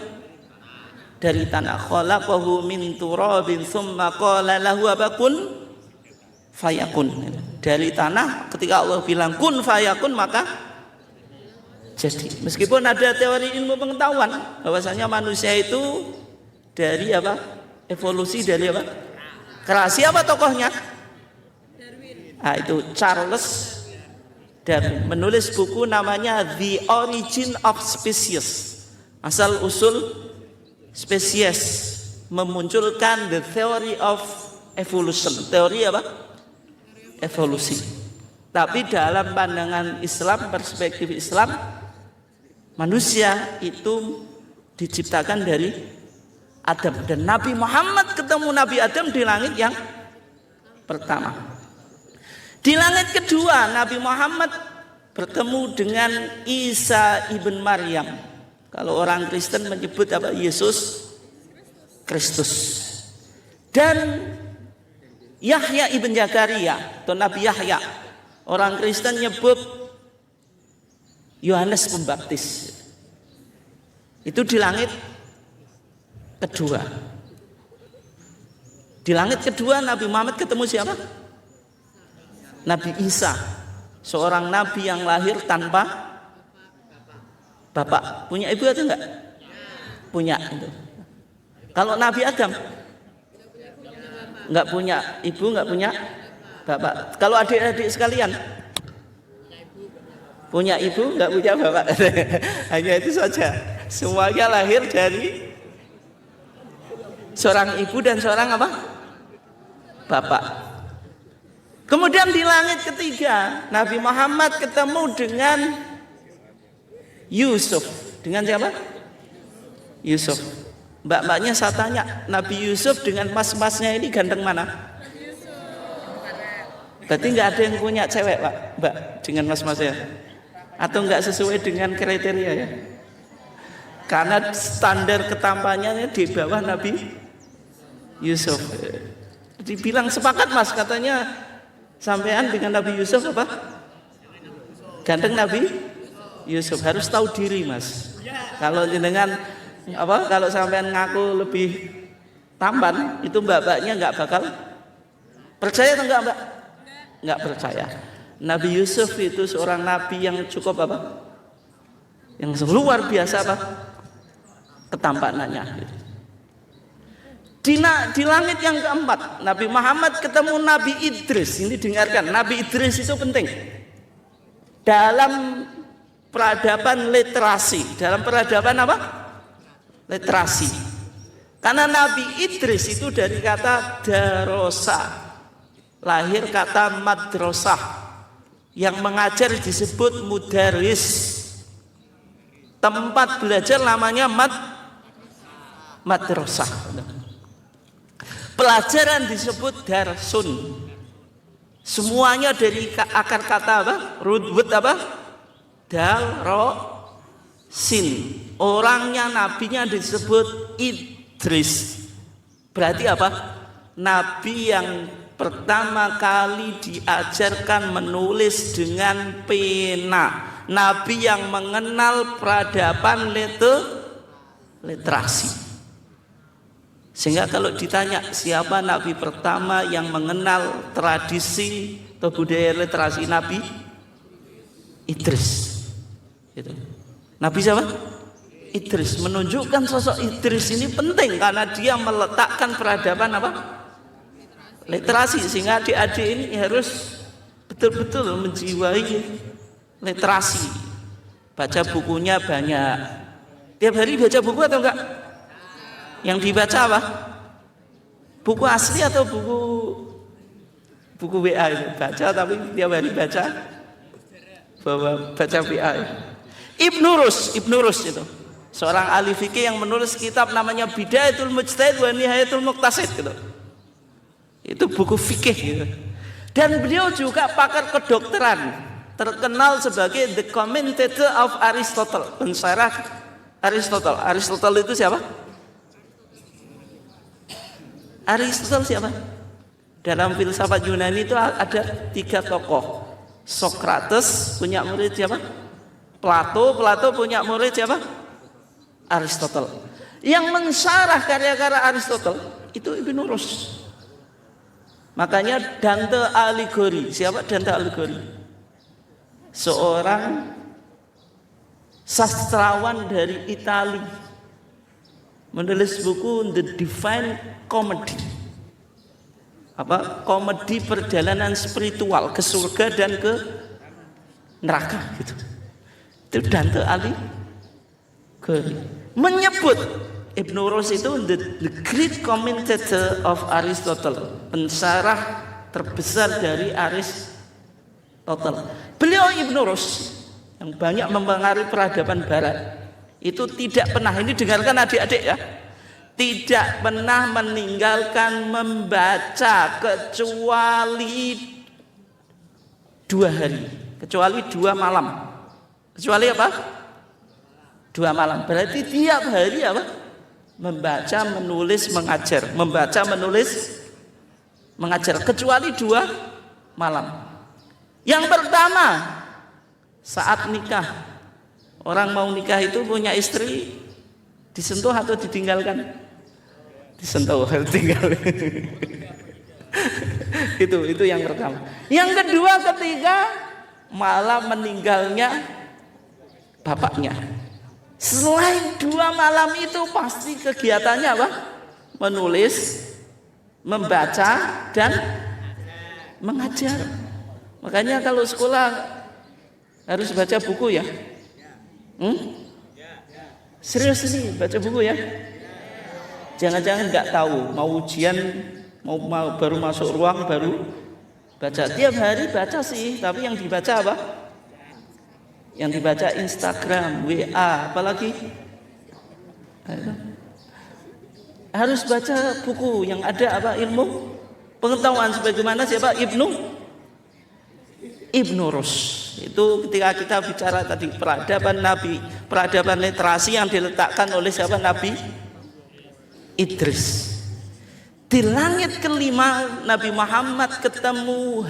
Dari tanah. Khalaqahu min turabin tsumma qala lahu kun fayakun. Dari tanah, ketika Allah bilang kun fayakun, maka jadi. Meskipun ada teori ilmu pengetahuan bahwasanya manusia itu dari apa? Evolusi dari apa? Kera. Siapa tokohnya? Nah, itu Charles Darwin menulis buku namanya The Origin of Species. Asal usul spesies, memunculkan the theory of evolution. Teori apa? Evolusi. Tapi dalam pandangan Islam, perspektif Islam, manusia itu diciptakan dari Adam. Dan Nabi Muhammad ketemu Nabi Adam di langit yang pertama. Di langit kedua Nabi Muhammad bertemu dengan Isa ibn Maryam. Kalau orang Kristen menyebut apa? Yesus Kristus. Dan Yahya ibn Zakaria atau Nabi Yahya. Orang Kristen nyebut Yohanes Pembaptis. Itu di langit kedua. Di langit kedua Nabi Muhammad ketemu siapa? Nabi Isa, seorang nabi yang lahir tanpa bapak. Punya ibu atau enggak? Punya. Kalau Nabi Adam enggak punya ibu, enggak punya bapak. Kalau adik-adik sekalian punya ibu, enggak punya bapak. Hanya itu saja. Semuanya lahir dari seorang ibu dan seorang apa? Bapak. Kemudian di langit ketiga Nabi Muhammad ketemu dengan Yusuf. Dengan siapa? Yusuf. Mbak-mbaknya saya tanya, Nabi Yusuf dengan mas-masnya ini ganteng mana? Berarti nggak ada yang punya cewek, Pak, Mbak, dengan mas-masnya? Atau nggak sesuai dengan kriteria ya? Karena standar ketampanannya di bawah Nabi Yusuf. Dibilang sepakat mas, katanya sampean dengan Nabi Yusuf apa? Ganteng Nabi Yusuf. Harus tahu diri mas. Kalau dengan apa? Kalau sampean ngaku lebih tampan, itu mbak-mbaknya nggak bakal percaya atau enggak mbak? Nggak percaya. Nabi Yusuf itu seorang nabi yang cukup apa? Yang luar biasa apa? Ketampanannya. Di langit yang keempat Nabi Muhammad ketemu Nabi Idris. Ini dengarkan, Nabi Idris itu penting. dalam peradaban literasi. Dalam peradaban apa? Literasi. Karena Nabi Idris itu dari kata darosa, lahir kata madrasah, yang mengajar disebut mudaris. Tempat belajar namanya madrasah. Pelajaran disebut darsun. Semuanya dari akar kata apa? Rudwut apa? Dal, ro, sin. Orangnya, nabinya disebut Idris. Berarti apa? Nabi yang pertama kali diajarkan menulis dengan pena. Nabi yang mengenal peradaban literasi. Sehingga kalau ditanya siapa nabi pertama yang mengenal tradisi atau budaya literasi, Nabi Idris. Gitu. Nabi siapa? Idris. Menunjukkan sosok Idris ini penting karena dia meletakkan peradaban apa? Literasi. Sehingga adik-adik ini harus betul-betul menjiwai literasi, baca bukunya banyak. Tiap hari baca buku atau enggak? Yang dibaca apa? Buku asli atau buku WA itu? Baca tapi tiap hari baca WA. Ibnu Rus itu seorang ahli fikih yang menulis kitab namanya Bidayatul Mujtahid wa Nihayatul Muqtasid gitu. Itu buku fikih gitu. Dan beliau juga pakar kedokteran, terkenal sebagai the commentator of Aristotle, pensyarah Aristotle. Aristotle itu siapa? Aristotle siapa? Dalam filsafat Yunani itu ada 3 tokoh. Sokrates punya murid siapa? Plato punya murid siapa? Aristotle. Yang mensyarah karya-karya Aristotle itu Ibnu Rus. Makanya Dante Alighieri, siapa Dante Alighieri? Seorang sastrawan dari Italia, menulis buku The Divine Comedy, komedi perjalanan spiritual ke surga dan ke neraka gitu. Itu Dante Alighieri menyebut Ibnu Rus itu the great commentator of Aristotle, pensyarah terbesar dari Aristotle. Beliau Ibnu Rus yang banyak mempengaruhi peradaban barat itu tidak pernah, ini dengarkan adik-adik ya, tidak pernah meninggalkan membaca kecuali 2 hari, kecuali 2 malam. Kecuali apa? 2 malam. Berarti tiap hari apa? Membaca, menulis, mengajar. Membaca, menulis, mengajar. Kecuali 2 malam. Yang pertama, saat nikah. Orang mau nikah itu punya istri, disentuh atau ditinggalkan? Disentuh, tinggal. Itu yang pertama. Yang kedua, ketika malah meninggalnya bapaknya. Selain 2 malam itu pasti kegiatannya apa? Menulis, membaca, dan mengajar. Makanya kalau sekolah harus baca buku ya. Serius ini baca buku ya. Jangan-jangan nggak tahu, mau ujian, mau baru masuk ruang baru baca. Tiap hari baca sih, tapi yang dibaca apa? Yang dibaca Instagram, WA, apalagi harus baca buku yang ada apa? Ilmu pengetahuan sebagaimana siapa? Ibnu Rus. Itu ketika kita bicara tadi peradaban Nabi, peradaban literasi yang diletakkan oleh siapa? Nabi Idris. Di langit kelima Nabi Muhammad ketemu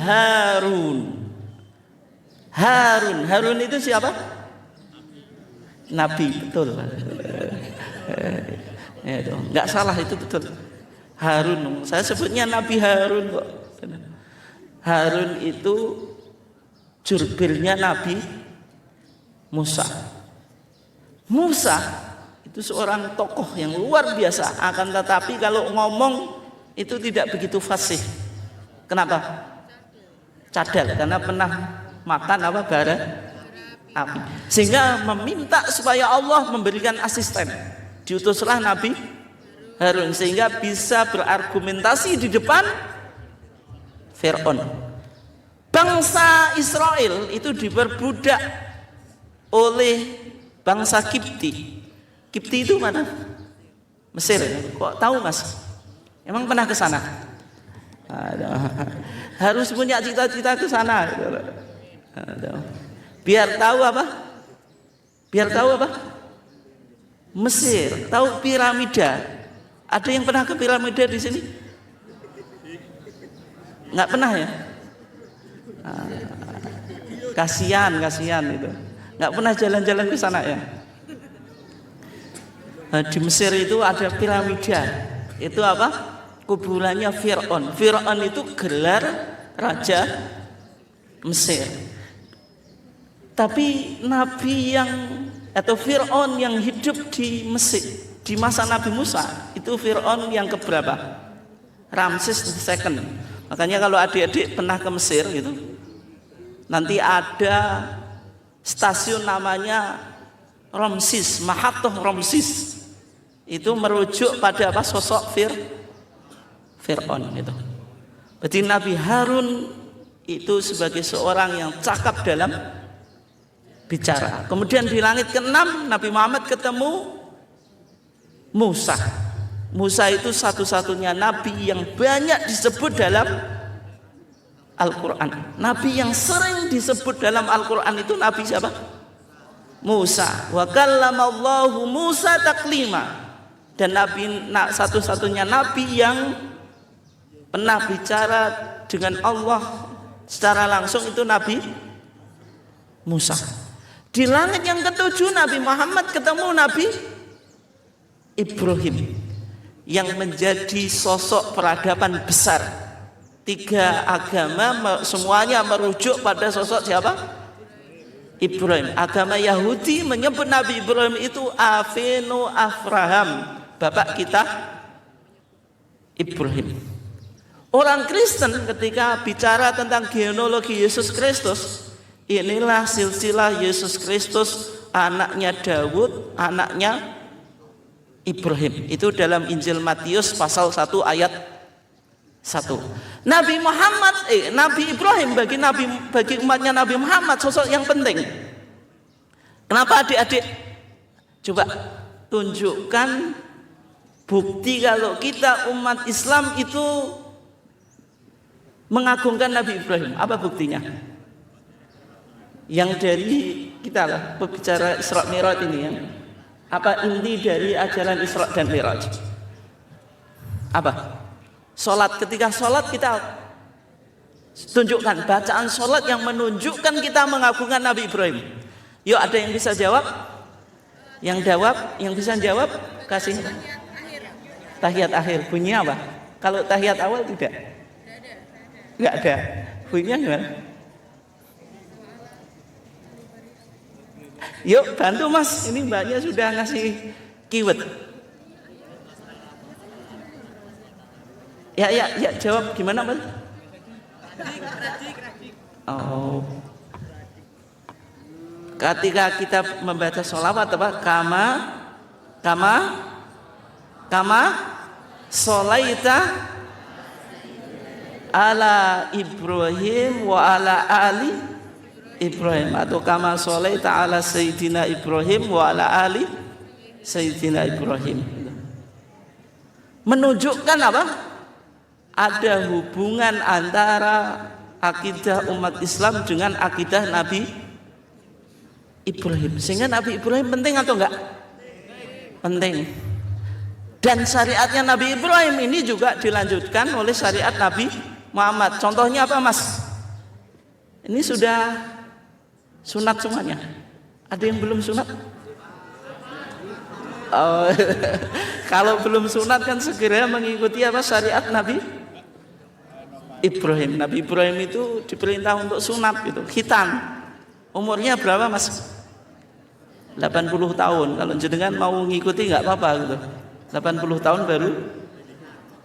Harun itu siapa? Nabi, betul. Nggak salah, itu betul. Harun, saya sebutnya Nabi Harun kok. Harun itu jurbilnya Nabi Musa. Musa itu seorang tokoh yang luar biasa, akan tetapi kalau ngomong itu tidak begitu fasih. Kenapa? Cadel, karena pernah makan apa? api. Sehingga meminta supaya Allah memberikan asisten. Diutuslah Nabi Harun sehingga bisa berargumentasi di depan Fir'aun. Bangsa Israel itu diperbudak oleh bangsa Kipti. Kipti itu mana? Mesir. Kok tahu Mas? Emang pernah ke sana? Harus punya cita-cita ke sana. Biar tahu apa? Biar tahu apa? Mesir, tahu piramida. Ada yang pernah ke piramida di sini? Nggak pernah ya? Kasihan itu. Nggak pernah jalan-jalan ke sana ya? Di Mesir itu ada piramida. Itu apa? Kuburannya Fir'aun. Fir'aun itu gelar raja Mesir. Tapi Nabi yang atau Fir'aun yang hidup di Mesir di masa Nabi Musa itu Fir'aun yang keberapa? Ramses II. Makanya kalau adik-adik pernah ke Mesir gitu, nanti ada stasiun namanya Ramses, Mahatoh Ramses. Itu merujuk pada apa? Sosok Fir'aun itu. Berarti Nabi Harun itu sebagai seorang yang cakap dalam bicara. Kemudian di langit ke-6 Nabi Muhammad ketemu Musa. Musa itu satu-satunya nabi yang banyak disebut dalam Al-Quran. Nabi yang sering disebut dalam Al-Quran itu Nabi siapa? Musa. Wa kallamallahu Musa taklima. Dan Nabi satu-satunya Nabi yang pernah bicara dengan Allah secara langsung itu Nabi Musa. Di langit yang ke-7 Nabi Muhammad ketemu Nabi Ibrahim yang menjadi sosok peradaban besar. 3 agama semuanya merujuk pada sosok siapa? Ibrahim. Agama Yahudi menyebut Nabi Ibrahim itu Avinu Avraham, bapak kita Ibrahim. Orang Kristen ketika bicara tentang genealogi Yesus Kristus, inilah silsilah Yesus Kristus, anaknya Daud, anaknya Ibrahim. Itu dalam Injil Matius pasal 1 ayat 1. Nabi Muhammad, Nabi Ibrahim bagi umatnya Nabi Muhammad sosok yang penting. Kenapa adik-adik? Coba tunjukkan bukti kalau kita umat Islam itu mengagungkan Nabi Ibrahim. Apa buktinya? Yang dari kita lah berbicara Isra Mi'raj ini ya. Apa inti dari ajaran Isra dan Mi'raj? Apa? Salat. Ketika salat kita tunjukkan bacaan salat yang menunjukkan kita mengagungkan Nabi Ibrahim. Yuk, ada yang bisa jawab? Yang bisa jawab kasih tahiyat akhir. Bunyinya apa? Kalau tahiyat awal tidak? Enggak ada. Bunyinya gimana? Yuk bantu Mas, ini mbaknya sudah ngasih keyword. Ya jawab gimana Mas? Oh, ketika kita membaca sholawat apa? Kama sholaita ala Ibrahim wa ala ali Ibrahim, atau kama sholaita ala Sayyidina Ibrahim wa ala ali Sayyidina Ibrahim. Menunjukkan apa? Ada hubungan antara akidah umat Islam dengan akidah Nabi Ibrahim. Sehingga Nabi Ibrahim penting atau enggak? Penting. Dan syariatnya Nabi Ibrahim ini juga dilanjutkan oleh syariat Nabi Muhammad. Contohnya apa Mas? Ini sudah sunat semuanya. Ada yang belum sunat? Oh, kalau belum sunat kan segera mengikuti apa syariat Nabi Ibrahim. Nabi Ibrahim itu diperintah untuk sunat gitu, khitan. Umurnya berapa Mas? 80 tahun. Kalau jenengan mau ngikuti nggak apa-apa gitu. 80 tahun baru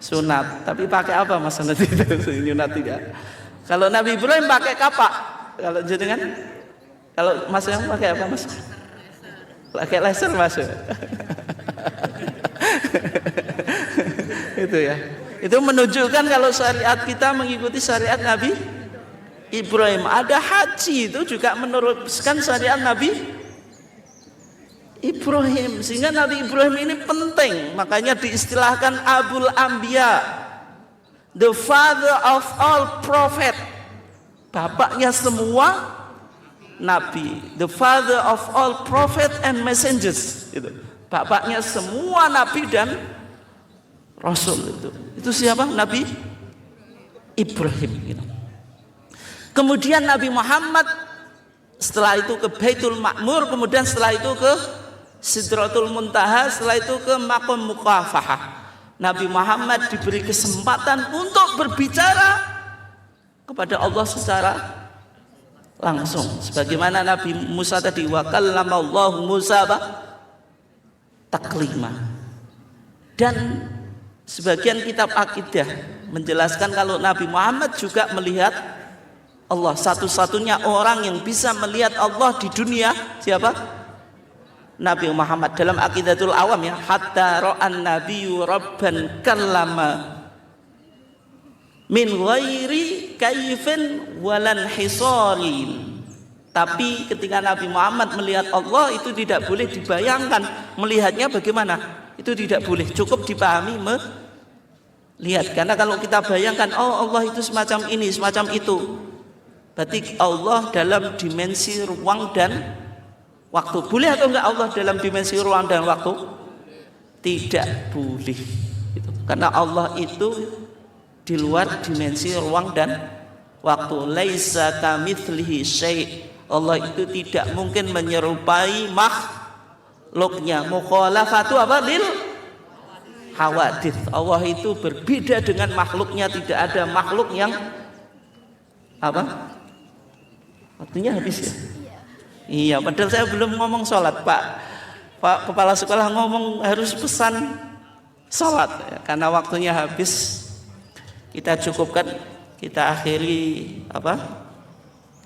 sunat. Tapi pakai apa Mas nanti sunat tidak? Kalau Nabi Ibrahim pakai kapak. Kalau jenengan Kalau Mas yang pakai apa Mas? Pakai laser Mas. Itu ya. Itu menunjukkan kalau syariat kita mengikuti syariat Nabi Ibrahim. Ada haji itu juga meneruskan syariat Nabi Ibrahim. Sehingga Nabi Ibrahim ini penting. Makanya diistilahkan Abul Anbiya, the father of all prophet. Bapaknya semua nabi, the father of all prophet and messengers. Bapaknya semua nabi dan rasul. Itu siapa? Nabi Ibrahim. Kemudian Nabi Muhammad setelah itu ke Baitul Ma'mur, kemudian setelah itu ke Sidratul Muntaha, setelah itu ke Maqam Mukafahah. Nabi Muhammad diberi kesempatan untuk berbicara kepada Allah secara langsung, sebagaimana Nabi Musa tadi, wa kallamallahu Musa taklima. Dan sebagian kitab akidah menjelaskan kalau Nabi Muhammad juga melihat Allah. Satu-satunya orang yang bisa melihat Allah di dunia siapa? Nabi Muhammad. Dalam Aqidatul Awam ya, hatta ra'an nabiyyu rabban kallama min ghairi kaifin walan hisarin. Tapi ketika Nabi Muhammad melihat Allah itu tidak boleh dibayangkan melihatnya bagaimana. Itu tidak boleh, cukup dipahami melihat. Karena kalau kita bayangkan oh Allah itu semacam ini, semacam itu, berarti Allah dalam dimensi ruang dan waktu. Boleh atau enggak Allah dalam dimensi ruang dan waktu? Tidak boleh. Karena Allah itu di luar dimensi ruang dan waktu. Laisa kamitslihi syai'. Allah itu tidak mungkin menyerupai makhluknya. Mukhalafatu apa? Lil hawadits. Allah itu berbeda dengan makhluknya. Tidak ada makhluk yang apa? Waktunya habis ya? Iya, padahal saya belum ngomong sholat, Pak Kepala Sekolah ngomong harus pesan sholat ya, karena waktunya habis. Kita cukupkan, kita akhiri apa?